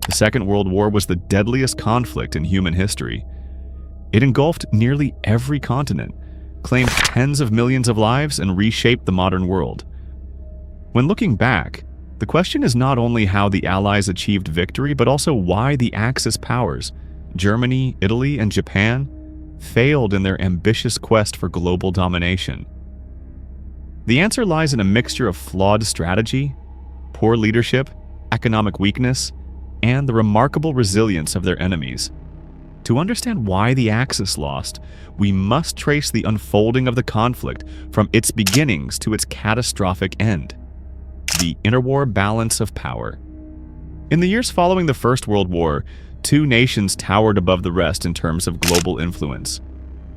The Second World War was the deadliest conflict in human history. It engulfed nearly every continent, claimed tens of millions of lives, and reshaped the modern world. When looking back, the question is not only how the Allies achieved victory, but also why the Axis powers, Germany, Italy, and Japan, failed in their ambitious quest for global domination. The answer lies in a mixture of flawed strategy, poor leadership, economic weakness, and the remarkable resilience of their enemies. To understand why the Axis lost, we must trace the unfolding of the conflict from its beginnings to its catastrophic end. The interwar balance of power. In the years following the First World War, two nations towered above the rest in terms of global influence.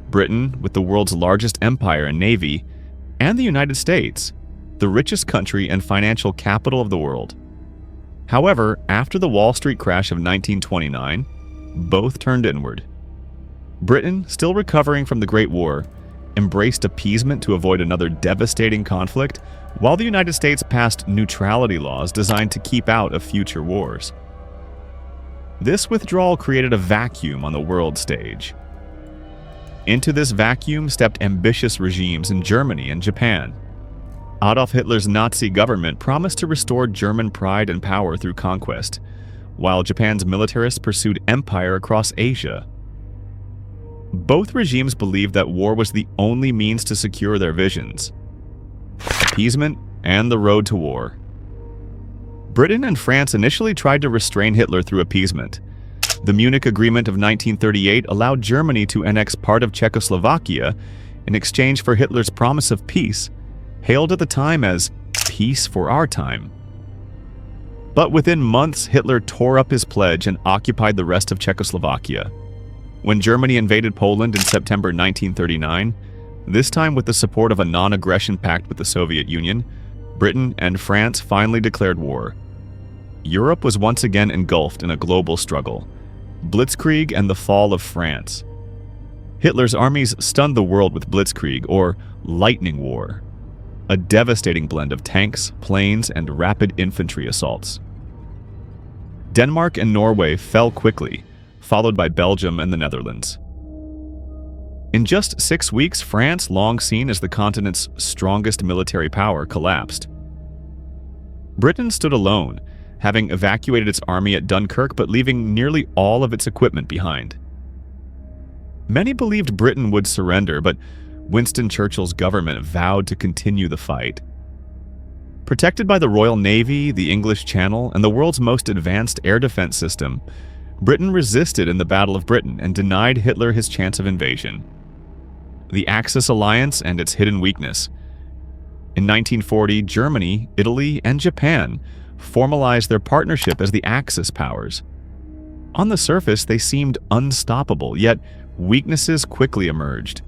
Britain, with the world's largest empire and navy, and the United States, the richest country and financial capital of the world. However, after the Wall Street crash of 1929, both turned inward. Britain, still recovering from the Great War, embraced appeasement to avoid another devastating conflict, while the United States passed neutrality laws designed to keep out of future wars. This withdrawal created a vacuum on the world stage. Into this vacuum stepped ambitious regimes in Germany and Japan. Adolf Hitler's Nazi government promised to restore German pride and power through conquest, while Japan's militarists pursued empire across Asia. Both regimes believed that war was the only means to secure their visions: appeasement and the road to war. Britain and France initially tried to restrain Hitler through appeasement. The Munich Agreement of 1938 allowed Germany to annex part of Czechoslovakia in exchange for Hitler's promise of peace, hailed at the time as peace for our time. But within months, Hitler tore up his pledge and occupied the rest of Czechoslovakia. When Germany invaded Poland in September 1939, this time with the support of a non-aggression pact with the Soviet Union, Britain and France finally declared war. Europe was once again engulfed in a global struggle: blitzkrieg and the fall of France. Hitler's armies stunned the world with blitzkrieg, or lightning war, a devastating blend of tanks, planes, and rapid infantry assaults. Denmark and Norway fell quickly, followed by Belgium and the Netherlands. In just 6 weeks, France, long seen as the continent's strongest military power, collapsed. Britain stood alone, having evacuated its army at Dunkirk but leaving nearly all of its equipment behind. Many believed Britain would surrender, but Winston Churchill's government vowed to continue the fight. Protected by the Royal Navy, the English Channel, and the world's most advanced air defense system, Britain resisted in the Battle of Britain and denied Hitler his chance of invasion. The Axis alliance and its hidden weakness. In 1940, Germany, Italy, and Japan formalized their partnership as the Axis powers. On the surface, they seemed unstoppable, yet weaknesses quickly emerged.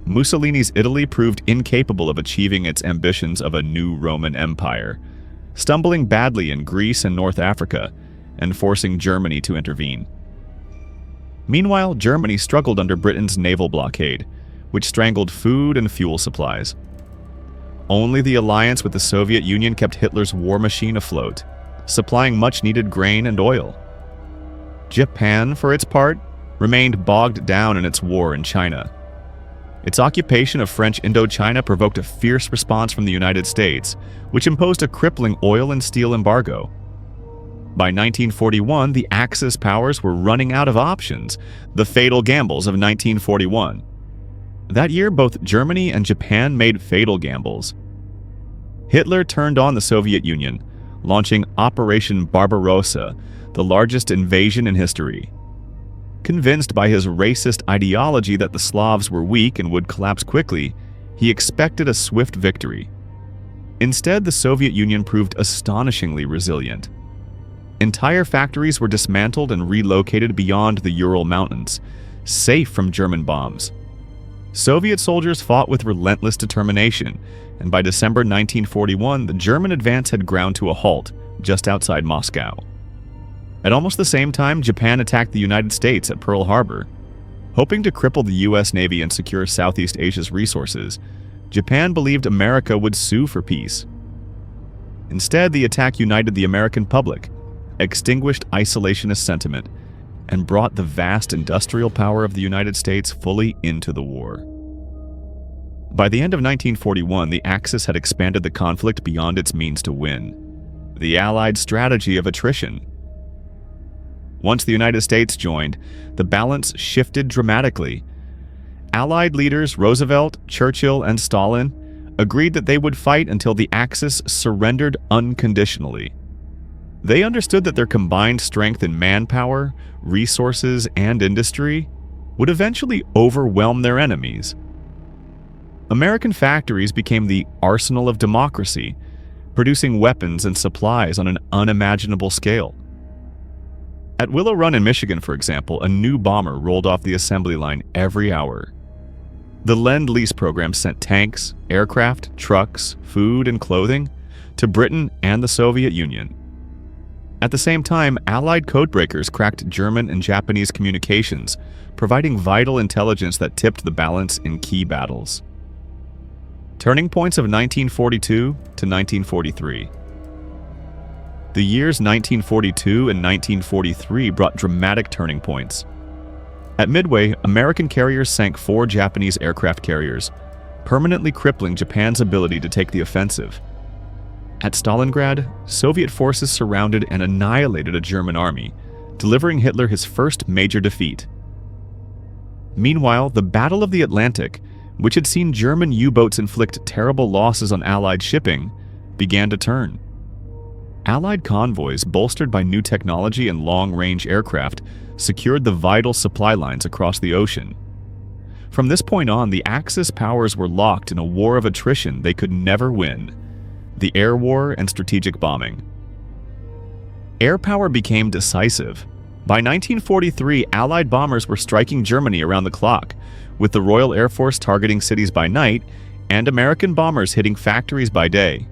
Mussolini's Italy proved incapable of achieving its ambitions of a new Roman Empire, stumbling badly in Greece and North Africa, and forcing Germany to intervene. Meanwhile, Germany struggled under Britain's naval blockade, which strangled food and fuel supplies. Only the alliance with the Soviet Union kept Hitler's war machine afloat, supplying much-needed grain and oil. Japan, for its part, remained bogged down in its war in China. Its occupation of French Indochina provoked a fierce response from the United States, which imposed a crippling oil and steel embargo. By 1941, the Axis powers were running out of options, the fatal gambles of 1941. That year, both Germany and Japan made fatal gambles. Hitler turned on the Soviet Union, launching Operation Barbarossa, the largest invasion in history. Convinced by his racist ideology that the Slavs were weak and would collapse quickly, he expected a swift victory. Instead, the Soviet Union proved astonishingly resilient. Entire factories were dismantled and relocated beyond the Ural Mountains, safe from German bombs. Soviet soldiers fought with relentless determination, and by December 1941, the German advance had ground to a halt just outside Moscow. At almost the same time, Japan attacked the United States at Pearl Harbor. Hoping to cripple the U.S. Navy and secure Southeast Asia's resources, Japan believed America would sue for peace. Instead, the attack united the American public, extinguished isolationist sentiment and brought the vast industrial power of the United States fully into the war. By the end of 1941, the Axis had expanded the conflict beyond its means to win. The Allied strategy of attrition. Once the United States joined, the balance shifted dramatically. Allied leaders Roosevelt, Churchill, and Stalin agreed that they would fight until the Axis surrendered unconditionally. They understood that their combined strength in manpower, resources, and industry would eventually overwhelm their enemies. American factories became the arsenal of democracy, producing weapons and supplies on an unimaginable scale. At Willow Run in Michigan, for example, a new bomber rolled off the assembly line every hour. The Lend-Lease program sent tanks, aircraft, trucks, food, and clothing to Britain and the Soviet Union. At the same time, Allied codebreakers cracked German and Japanese communications, providing vital intelligence that tipped the balance in key battles. Turning points of 1942 to 1943. The years 1942 and 1943 brought dramatic turning points. At Midway, American carriers sank 4 Japanese aircraft carriers, permanently crippling Japan's ability to take the offensive. At Stalingrad, Soviet forces surrounded and annihilated a German army, delivering Hitler his first major defeat. Meanwhile, the Battle of the Atlantic, which had seen German U-boats inflict terrible losses on Allied shipping, began to turn. Allied convoys, bolstered by new technology and long-range aircraft, secured the vital supply lines across the ocean. From this point on, the Axis powers were locked in a war of attrition they could never win: the air war and strategic bombing. Air power became decisive. By 1943, Allied bombers were striking Germany around the clock, with the Royal Air Force targeting cities by night and American bombers hitting factories by day.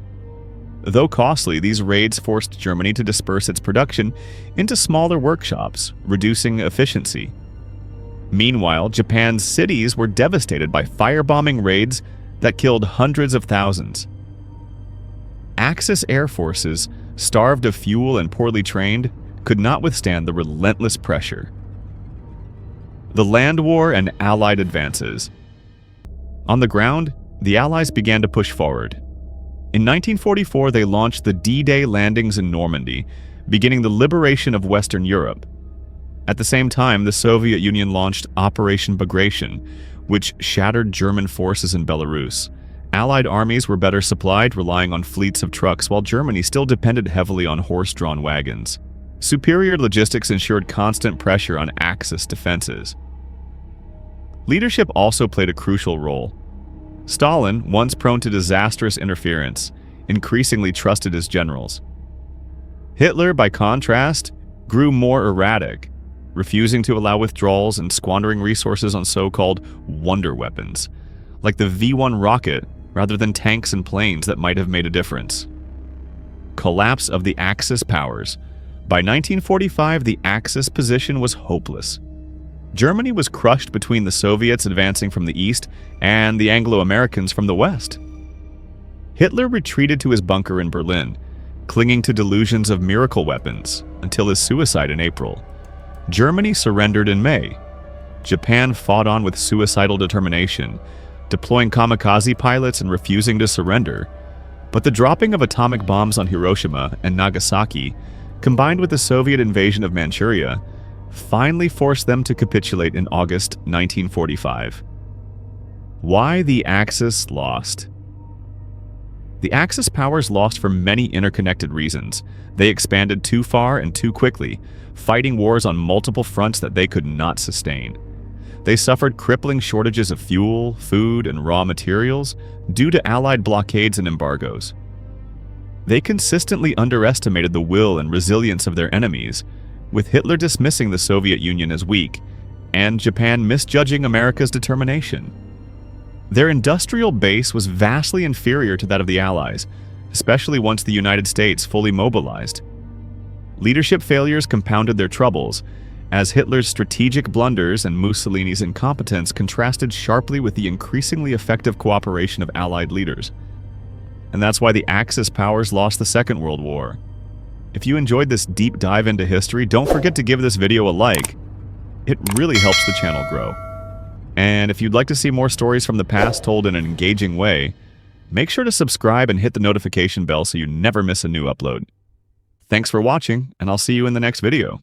Though costly, these raids forced Germany to disperse its production into smaller workshops, reducing efficiency. Meanwhile, Japan's cities were devastated by firebombing raids that killed hundreds of thousands. Axis air forces, starved of fuel and poorly trained, could not withstand the relentless pressure. The land war and Allied advances. On the ground, the Allies began to push forward. In 1944, they launched the D-Day landings in Normandy, beginning the liberation of Western Europe. At the same time, the Soviet Union launched Operation Bagration, which shattered German forces in Belarus. Allied armies were better supplied, relying on fleets of trucks, while Germany still depended heavily on horse-drawn wagons. Superior logistics ensured constant pressure on Axis defenses. Leadership also played a crucial role. Stalin, once prone to disastrous interference, increasingly trusted his generals. Hitler, by contrast, grew more erratic, refusing to allow withdrawals and squandering resources on so-called wonder weapons, like the V-1 rocket, rather than tanks and planes that might have made a difference. Collapse of the Axis powers. By 1945, the Axis position was hopeless. Germany was crushed between the Soviets advancing from the east and the Anglo-Americans from the west. Hitler retreated to his bunker in Berlin, clinging to delusions of miracle weapons, until his suicide in April. Germany surrendered in May. Japan fought on with suicidal determination, deploying kamikaze pilots and refusing to surrender. But the dropping of atomic bombs on Hiroshima and Nagasaki, combined with the Soviet invasion of Manchuria, finally forced them to capitulate in August 1945. Why the Axis lost? The Axis powers lost for many interconnected reasons. They expanded too far and too quickly, fighting wars on multiple fronts that they could not sustain. They suffered crippling shortages of fuel, food, and raw materials due to Allied blockades and embargoes. They consistently underestimated the will and resilience of their enemies, with Hitler dismissing the Soviet Union as weak, and Japan misjudging America's determination. Their industrial base was vastly inferior to that of the Allies, especially once the United States fully mobilized. Leadership failures compounded their troubles, as Hitler's strategic blunders and Mussolini's incompetence contrasted sharply with the increasingly effective cooperation of Allied leaders. And that's why the Axis powers lost the Second World War. If you enjoyed this deep dive into history, don't forget to give this video a like. It really helps the channel grow. And if you'd like to see more stories from the past told in an engaging way, make sure to subscribe and hit the notification bell so you never miss a new upload. Thanks for watching, and I'll see you in the next video.